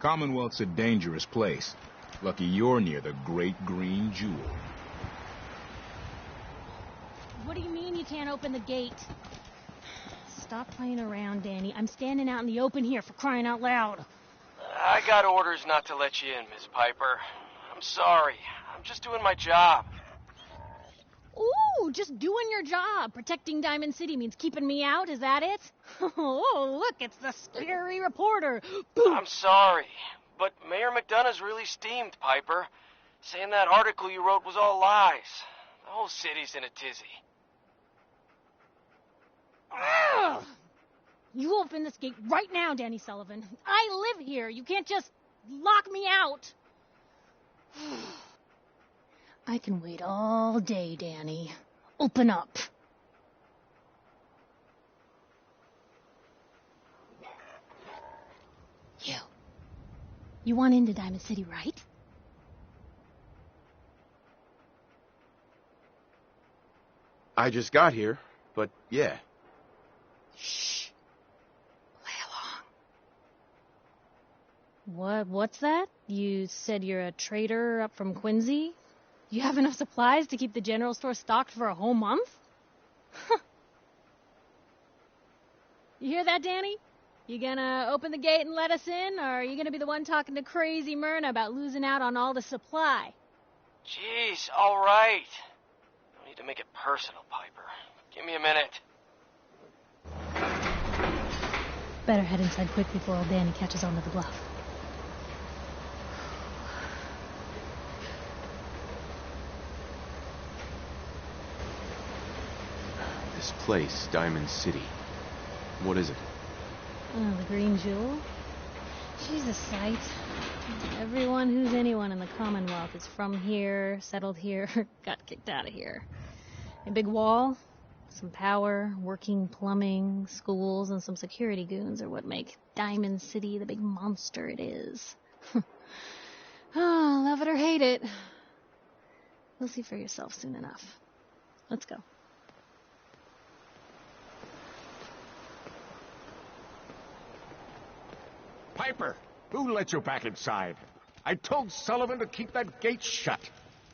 Commonwealth's a dangerous place. Lucky you're near the Great Green Jewel. What do you mean you can't open the gate? Stop playing around, Danny. I'm standing out in the open here, for crying out loud. I got orders not to let you in, Miss Piper. I'm sorry. I'm just doing my job. Ooh, just doing your job. Protecting Diamond City means keeping me out, is that it? Oh, look, it's the scary reporter. I'm sorry, but Mayor McDonough's really steamed, Piper. Saying that article you wrote was all lies. The whole city's in a tizzy. Ugh. You open this gate right now, Danny Sullivan. I live here. You can't just lock me out. I can wait all day, Danny. Open up. You want into Diamond City, right? I just got here, but yeah. Shh. Play along. What's that? You said you're a trader up from Quincy? You have enough supplies to keep the general store stocked for a whole month? You hear that, Danny? You gonna open the gate and let us in, or are you gonna be the one talking to crazy Myrna about losing out on all the supply? Jeez, all right. No need to make it personal, Piper. Give me a minute. Better head inside quick before old Danny catches on to the bluff. This place, Diamond City. What is it? Oh, the Green Jewel? She's a sight. Everyone who's anyone in the Commonwealth is from here, settled here, got kicked out of here. A big wall, some power, working plumbing, schools, and some security goons are what make Diamond City the big monster it is. Oh, love it or hate it. You'll see for yourself soon enough. Let's go. Piper, who let you back inside? I told Sullivan to keep that gate shut.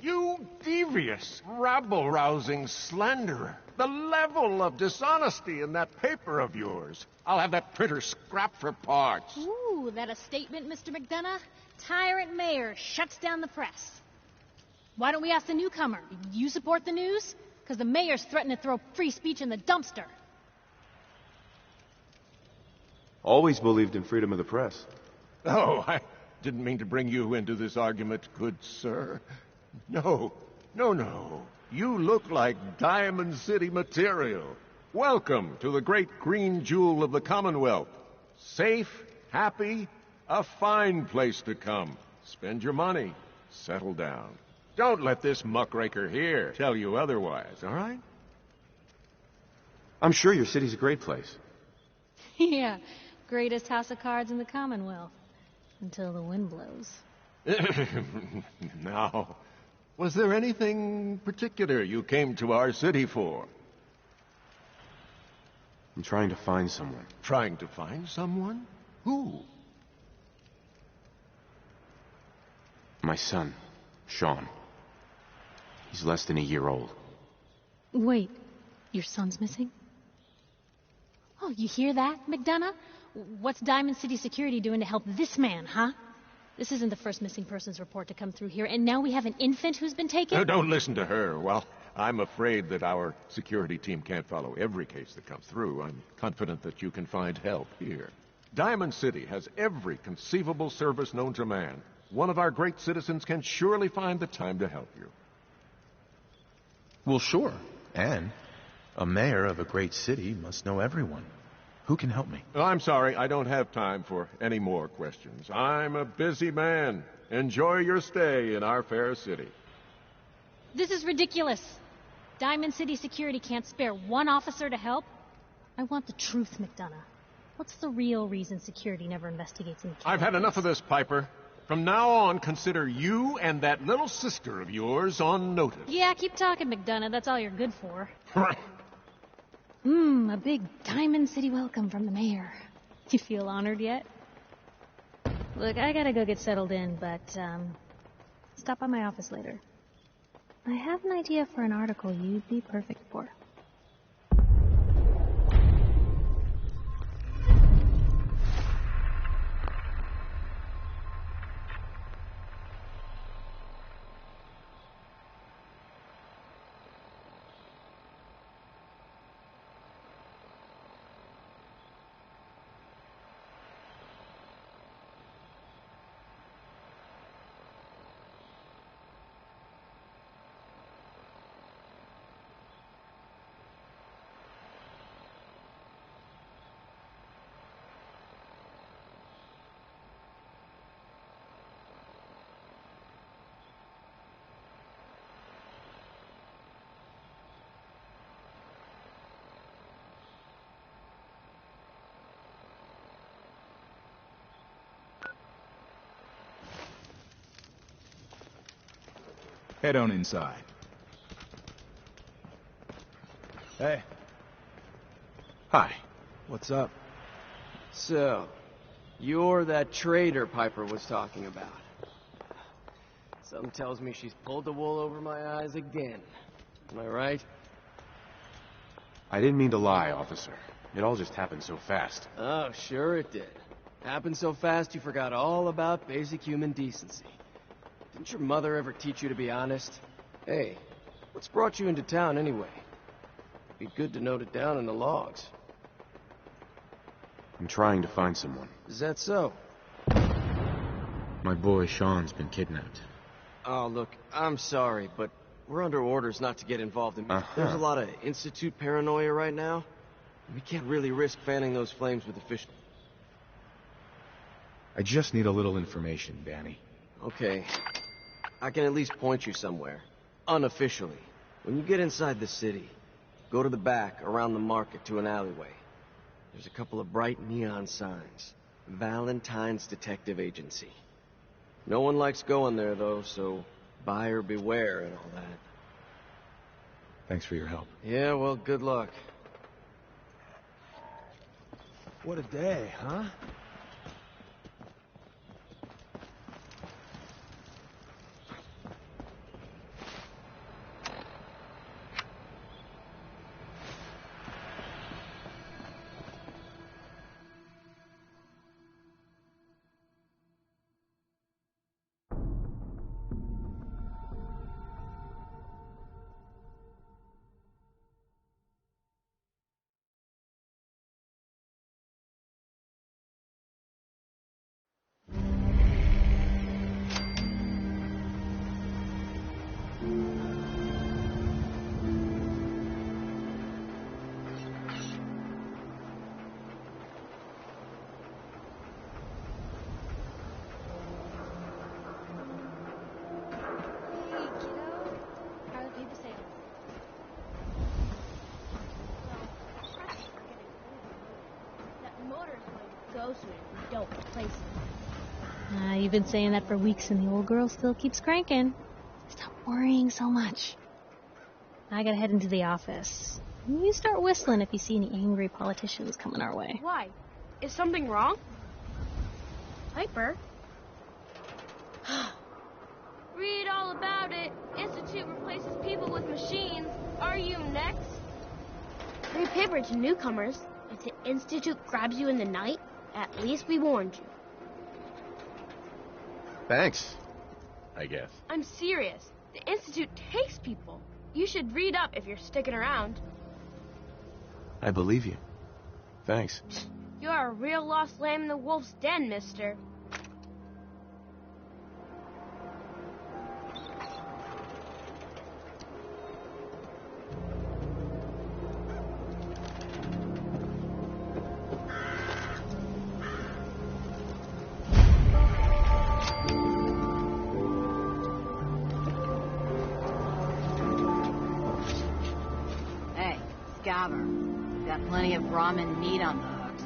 You devious, rabble-rousing slanderer. The level of dishonesty in that paper of yours. I'll have that printer scrapped for parts. Ooh, that a statement, Mr. McDonough? Tyrant mayor shuts down the press. Why don't we ask the newcomer? You support the news? Because the mayor's threatening to throw free speech in the dumpster. Always believed in freedom of the press. Oh, I didn't mean to bring you into this argument, good sir. No. You look like Diamond City material. Welcome to the great green jewel of the Commonwealth. Safe, happy, a fine place to come. Spend your money. Settle down. Don't let this muckraker here tell you otherwise, all right? I'm sure your city's a great place. Yeah, greatest house of cards in the Commonwealth. Until the wind blows. Now, was there anything particular you came to our city for? I'm trying to find someone. Trying to find someone? Who? My son, Sean. He's less than a year old. Wait, your son's missing? Oh, you hear that, McDonough? What's Diamond City Security doing to help this man, huh? This isn't the first missing persons report to come through here, and now we have an infant who's been taken? No, don't listen to her. Well, I'm afraid that our security team can't follow every case that comes through. I'm confident that you can find help here. Diamond City has every conceivable service known to man. One of our great citizens can surely find the time to help you. Well, sure. And a mayor of a great city must know everyone. Who can help me? Oh, I'm sorry, I don't have time for any more questions. I'm a busy man. Enjoy your stay in our fair city. This is ridiculous. Diamond City Security can't spare one officer to help. I want the truth, McDonough. What's the real reason security never investigates in I've had enough of this, Piper. From now on, consider you and that little sister of yours on notice. Yeah, keep talking, McDonough. That's all you're good for. A big Diamond City welcome from the mayor. You feel honored yet? Look, I gotta go get settled in, but, stop by my office later. I have an idea for an article you'd be perfect for. Head on inside. Hey, Hi. what's up? So, you're that traitor Piper was talking about. Something tells me she's pulled the wool over my eyes again. Am I right? I didn't mean to lie, officer. It all just happened so fast. Oh, sure it did. Happened so fast you forgot all about basic human decency. Didn't your mother ever teach you to be honest? Hey, what's brought you into town anyway? Be good to note it down in the logs. I'm trying to find someone. Is that so? My boy Sean's been kidnapped. Oh, look, I'm sorry, but we're under orders not to get involved in... There's a lot of Institute paranoia right now. We can't really risk fanning those flames with official... I just need a little information, Danny. Okay. I can at least point you somewhere. Unofficially. When you get inside the city, go to the back, around the market, to an alleyway. There's a couple of bright neon signs. Valentine's Detective Agency. No one likes going there, though, so buyer beware and all that. Thanks for your help. Yeah, well, good luck. What a day, huh? You've been saying that for weeks and the old girl still keeps cranking. Stop worrying so much. I gotta head into the office. You start whistling if you see any angry politicians coming our way. Why? Is something wrong? Piper? Read all about it. Institute replaces people with machines. Are you next? Free paper to newcomers. If the Institute grabs you in the night, at least we warned you. Thanks, I guess. I'm serious. The Institute takes people. You should read up if you're sticking around. I believe you. Thanks. You're a real lost lamb in the wolf's den, mister. Got plenty of ramen meat on the hooks.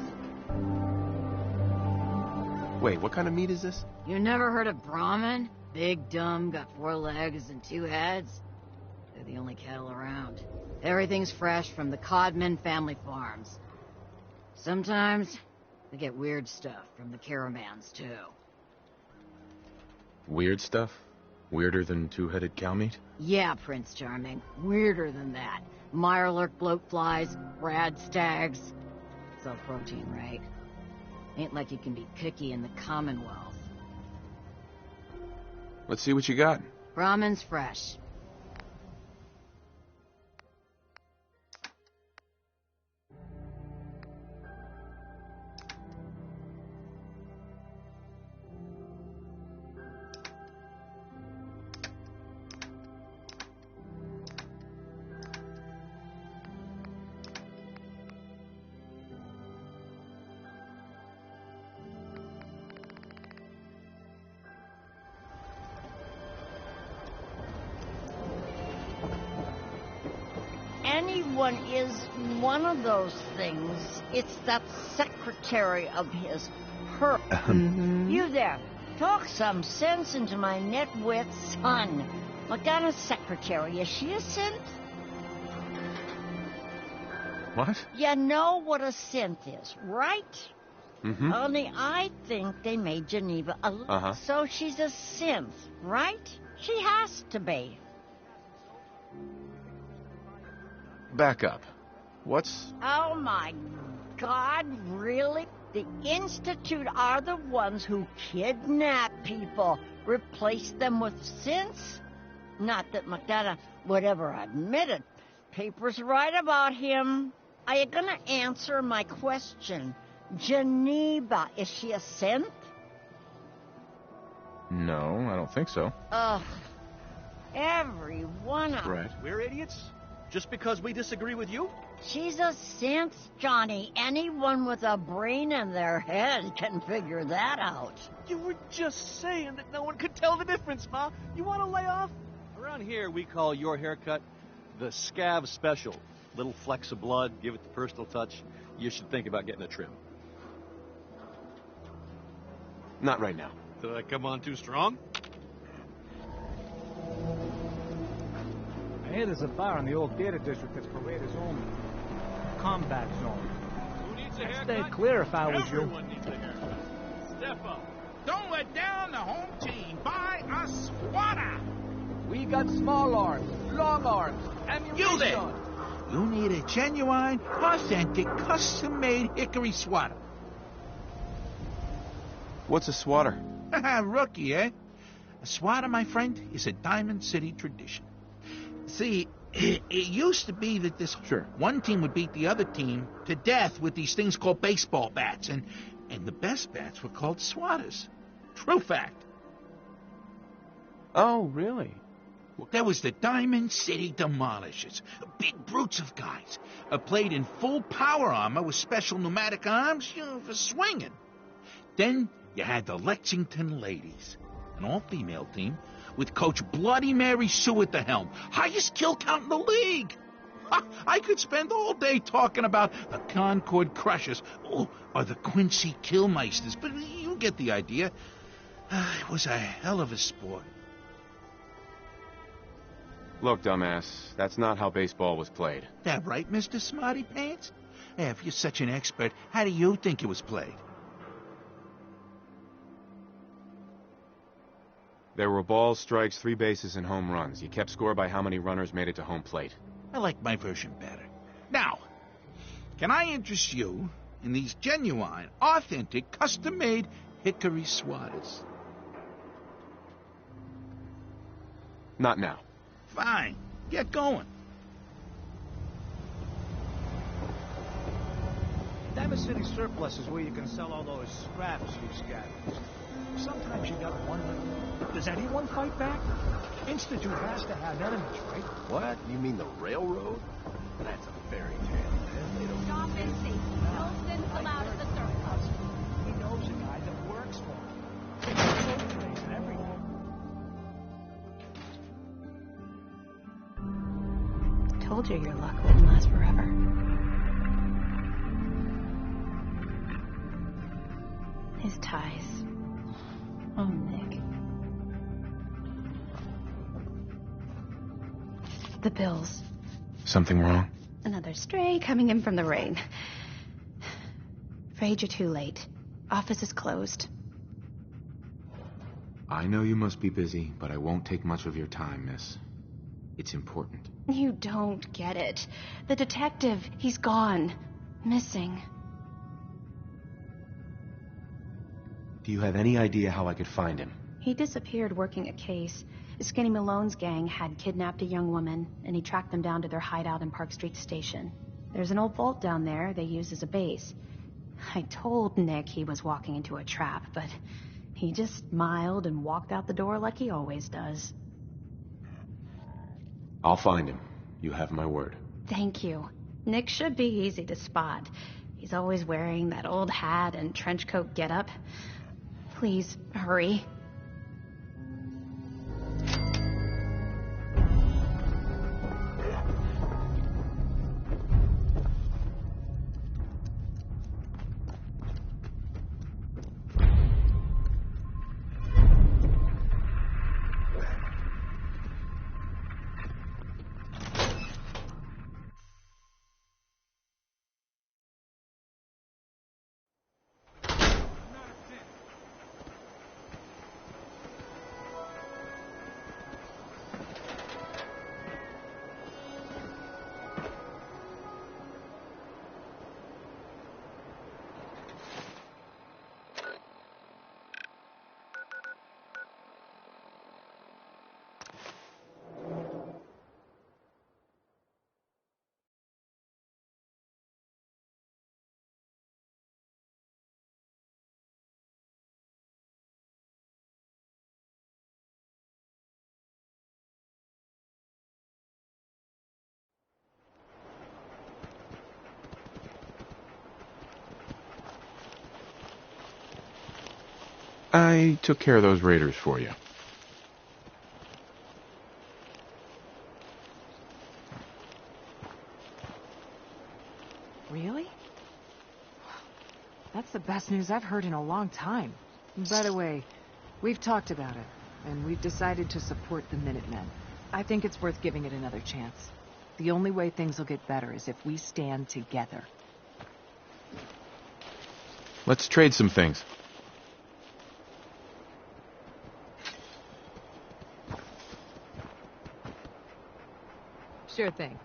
Wait, what kind of meat is this? You never heard of Brahmin? Big, dumb, got 4 legs and 2 heads. They're the only cattle around. Everything's fresh from the Codman family farms. Sometimes we get weird stuff from the caravans, too. Weird stuff? Weirder than two-headed cow meat? Yeah, Prince Charming. Weirder than that. Mirelurk bloatflies, rad stags. It's all protein, right? Ain't like you can be picky in the Commonwealth. Let's see what you got. Brahmin's fresh. Anyone is one of those things. It's that secretary of his, her. You there, talk some sense into my netwit son. Morgana's secretary, is she a synth? What? You know what a synth is, right? Only I think they made Geneva a so she's a synth, right? She has to be. Back up. What's... Oh my God, really? The Institute are the ones who kidnap people, replace them with synths? Not that Morgana would ever admit it. Papers write about him. Are you gonna answer my question? Geneva, is she a synth? No, I don't think so. Ugh. Every one of... Brett. We're idiots? Just because we disagree with you? She's a synth, Johnny. Anyone with a brain in their head can figure that out. You were just saying that no one could tell the difference, Ma. You want to lay off? Around here, we call your haircut the Scav Special. Little flecks of blood, give it the personal touch. You should think about getting a trim. Not right now. Did I come on too strong? I hear there's a bar in the old theater district that's Paredes only. Combat zone. Who needs a I'd haircut? stay clear if I was you. Everyone needs a haircut. Step up. Don't let down the home team. Buy a swatter. We got small arms, long arms, ammunition. You there. You need a genuine, authentic, custom-made hickory swatter. What's a swatter? Rookie, eh? A swatter, my friend, is a Diamond City tradition. See, it used to be that this one team would beat the other team to death with these things called baseball bats, and the best bats were called swatters. True fact. Oh, really? There was the Diamond City Demolishers, big brutes of guys, played in full power armor with special pneumatic arms, for swinging. Then you had the Lexington Ladies, an all-female team with Coach Bloody Mary Sue at the helm, highest kill count in the league. I could spend all day talking about the Concord Crushers or the Quincy Killmeisters, but you get the idea. It was a hell of a sport. Look, dumbass, that's not how baseball was played. That right, Mr. Smarty Pants? If you're such an expert, how do you think it was played? There were balls, strikes, 3 bases, and home runs. You kept score by how many runners made it to home plate. I like my version better. Now, can I interest you in these genuine, authentic, custom-made hickory swatters? Not now. Fine. Get going. Diamond City Surplus is where you can sell all those scraps you scavenged. Sometimes you got wondering, does anyone fight back? Institute has to have enemies, right? What? You mean the railroad? That's a fairy tale, man. They don't... Stop and see. No sense allowed at the surplus. He knows a guy that works for him. Soap trays and everything. Told you your luck wouldn't last forever. His ties. Oh, Nick. The bills. Something wrong? Another stray coming in from the rain. Afraid you're too late. Office is closed. I know you must be busy, but I won't take much of your time, miss. It's important. You don't get it. The detective, he's gone. Missing. Do you have any idea how I could find him? He disappeared working a case. Skinny Malone's gang had kidnapped a young woman, and he tracked them down to their hideout in Park Street Station. There's an old vault down there they use as a base. I told Nick he was walking into a trap, but he just smiled and walked out the door like he always does. I'll find him. You have my word. Thank you. Nick should be easy to spot. He's always wearing that old hat and trench coat getup. Please, hurry. I took care of those raiders for you. Really? That's the best news I've heard in a long time. By the way, we've talked about it, and we've decided to support the Minutemen. I think it's worth giving it another chance. The only way things will get better is if we stand together. Let's trade some things. Sure thing.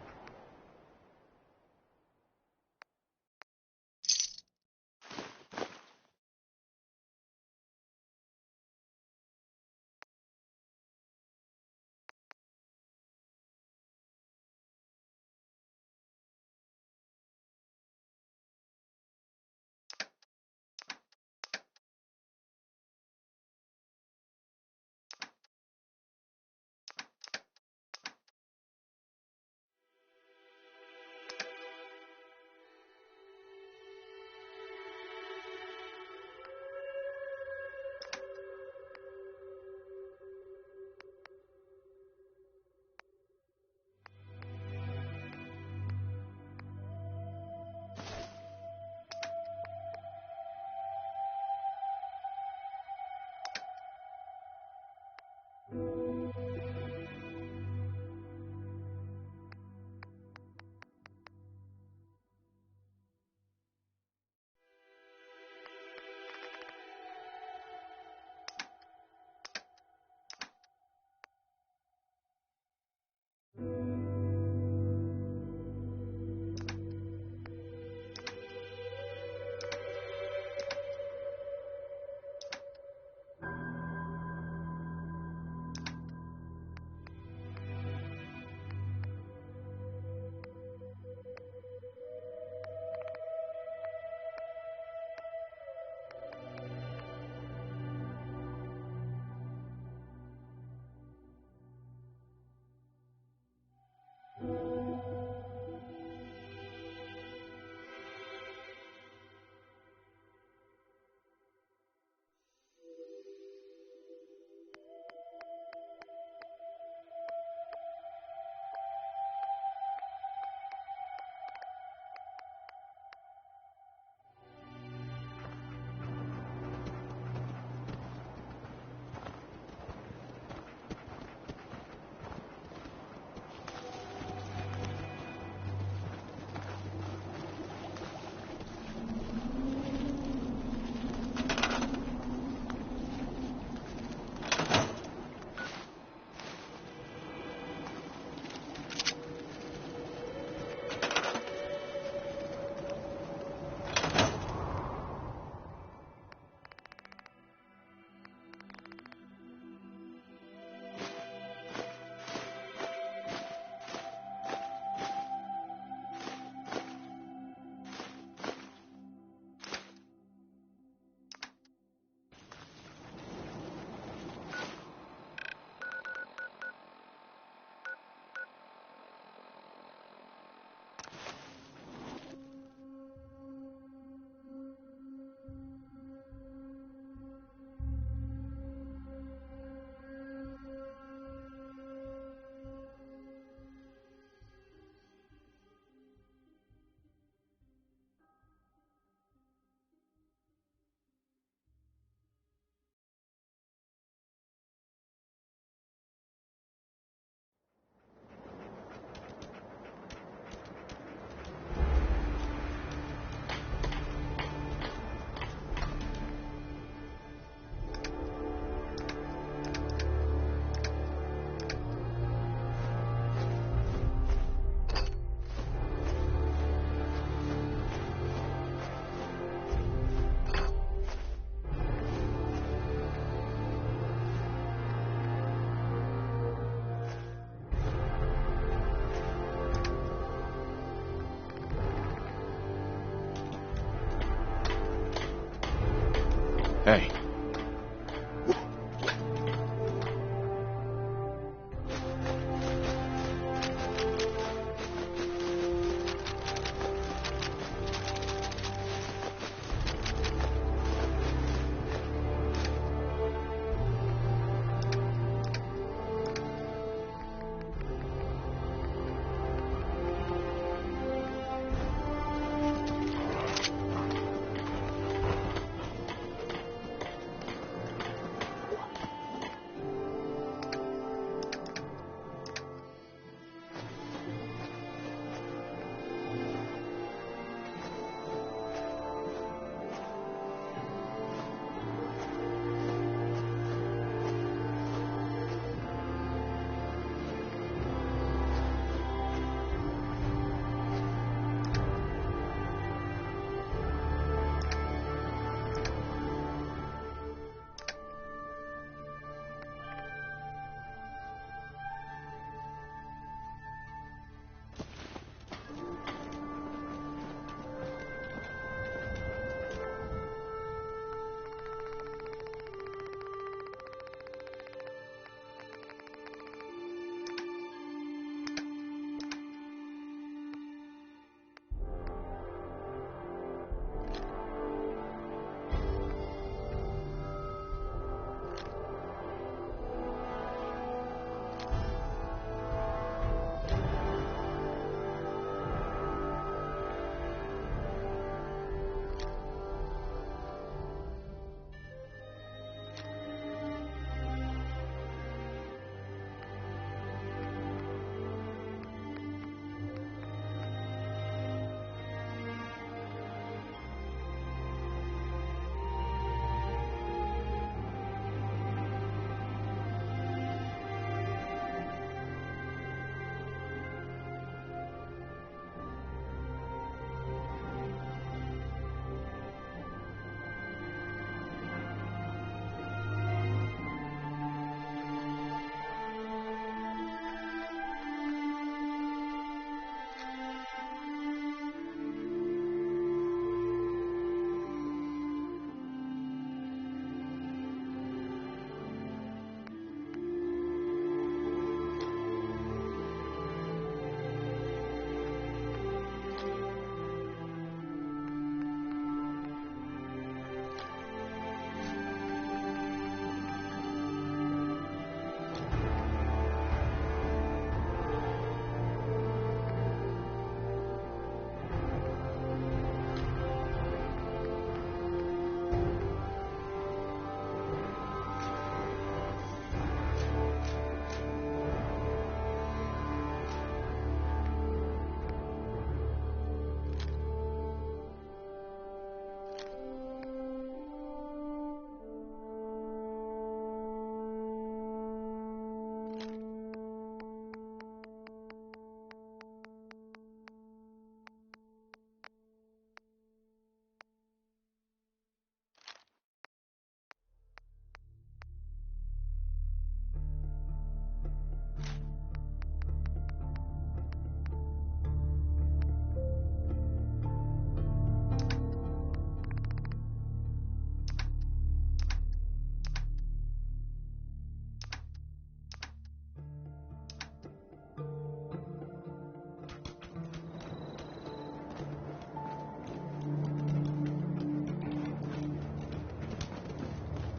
Hey.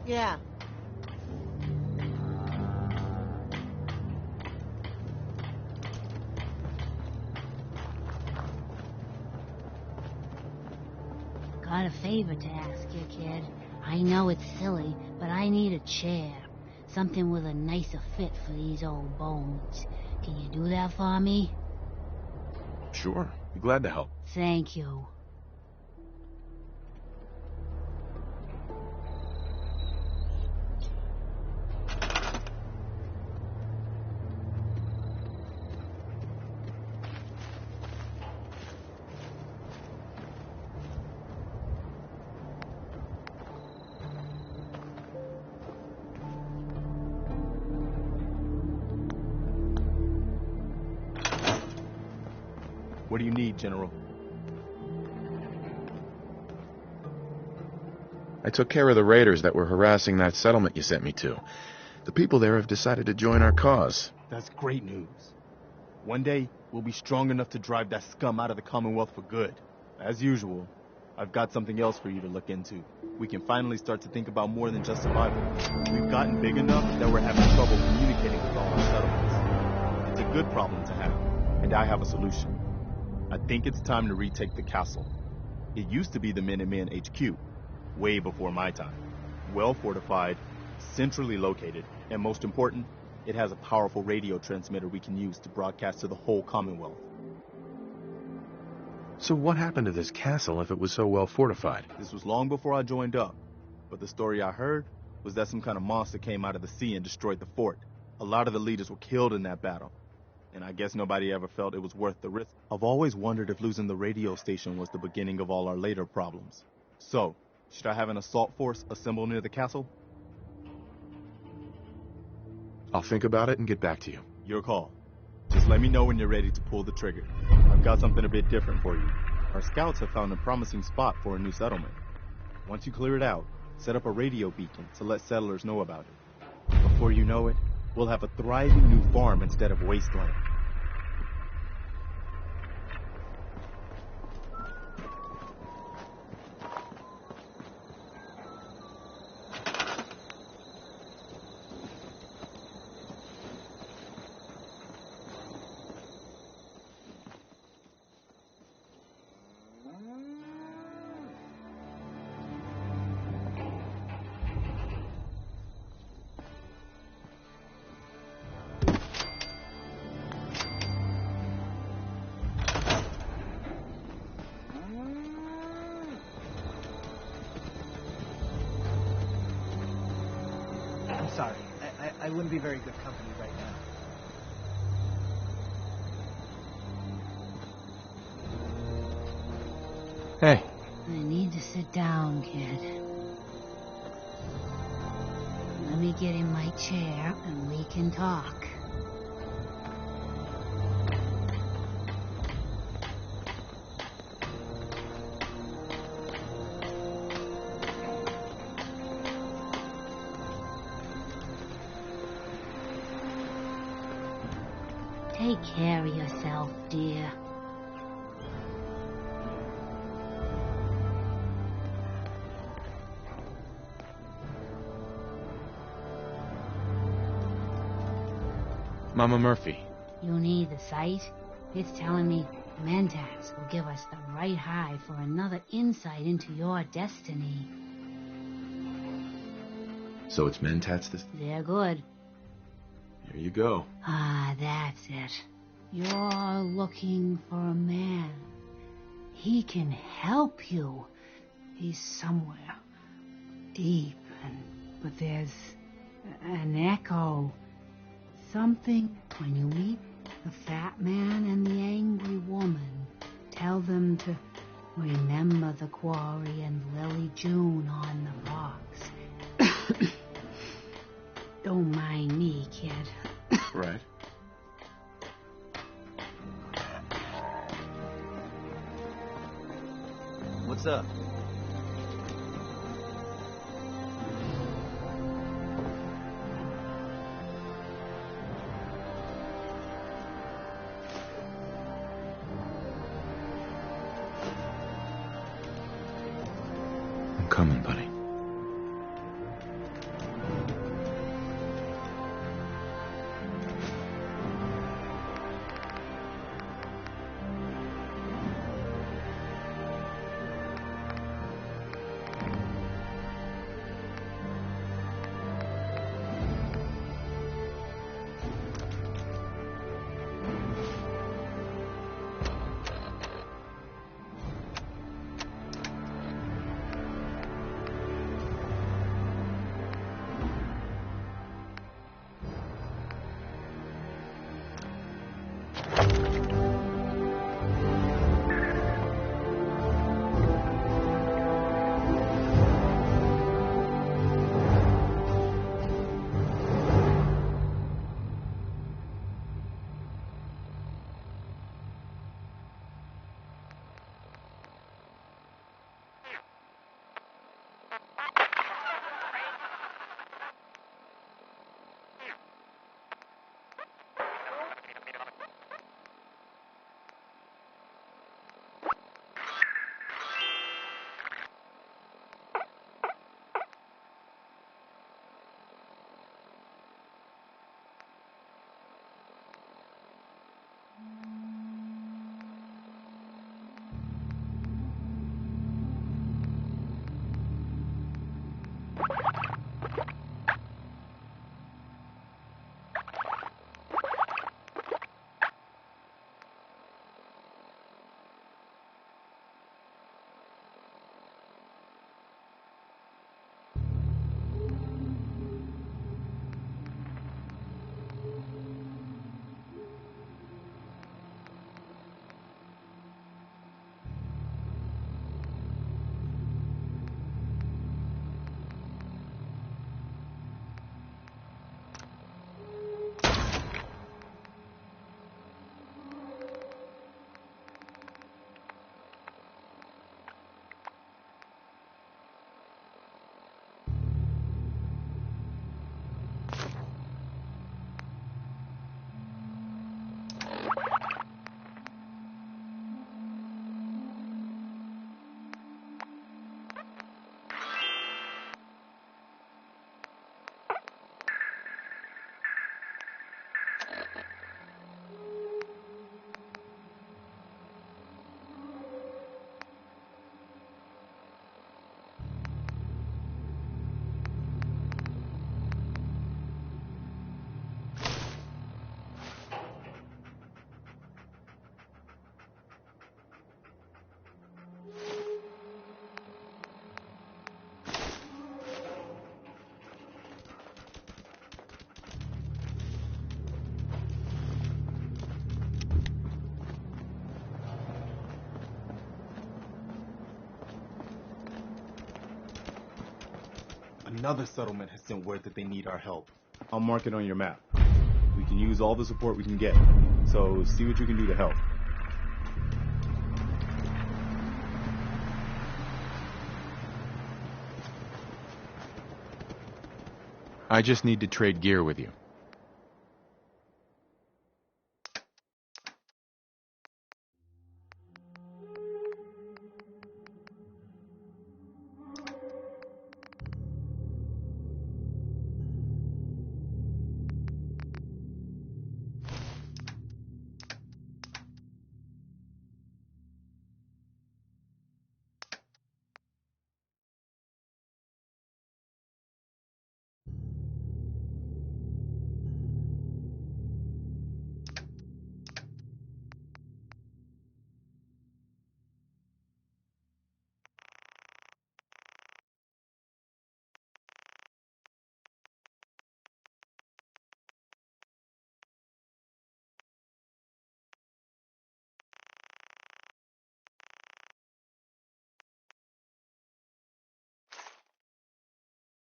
Yeah. Got a favor to ask you, kid. I know it's silly, but I need a chair. Something with a nicer fit for these old bones. Can you do that for me? Sure. Be glad to help. Thank you. What do you need, General? I took care of the raiders that were harassing that settlement you sent me to. The people there have decided to join our cause. That's great news. One day, we'll be strong enough to drive that scum out of the Commonwealth for good. As usual, I've got something else for you to look into. We can finally start to think about more than just survival. We've gotten big enough that we're having trouble communicating with all our settlements. It's a good problem to have, and I have a solution. I think it's time to retake the castle. It used to be the Minutemen HQ, way before my time. Well fortified, centrally located, and most important, it has a powerful radio transmitter we can use to broadcast to the whole Commonwealth. So what happened to this castle if it was so well fortified? This was long before I joined up, but the story I heard was that some kind of monster came out of the sea and destroyed the fort. A lot of the leaders were killed in that battle, and I guess nobody ever felt it was worth the risk. I've always wondered if losing the radio station was the beginning of all our later problems. So, should I have an assault force assemble near the castle? I'll think about it and get back to you. Your call. Just let me know when you're ready to pull the trigger. I've got something a bit different for you. Our scouts have found a promising spot for a new settlement. Once you clear it out, set up a radio beacon to let settlers know about it. Before you know it, we'll have a thriving new farm instead of wasteland. Sorry, I wouldn't be very good company right now. Hey. I need to sit down, kid. Let me get in my chair and we can talk. Take care of yourself, dear. Mama Murphy. You need the sight? It's telling me Mentats will give us the right high for another insight into your destiny. So it's Mentats this... They're good. Here you go. Ah, that's it. You're looking for a man. He can help you. He's somewhere deep, but there's an echo. Something. When you meet the fat man and the angry woman, tell them to remember the quarry and Lily June on the rocks. Don't mind me, kid. Right. What's up? I'm coming, buddy. Another settlement has sent word that they need our help. I'll mark it on your map. We can use all the support we can get, so see what you can do to help. I just need to trade gear with you.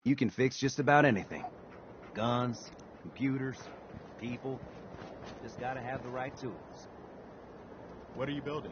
You can fix just about anything. Guns, computers, people. Just gotta have the right tools. What are you building?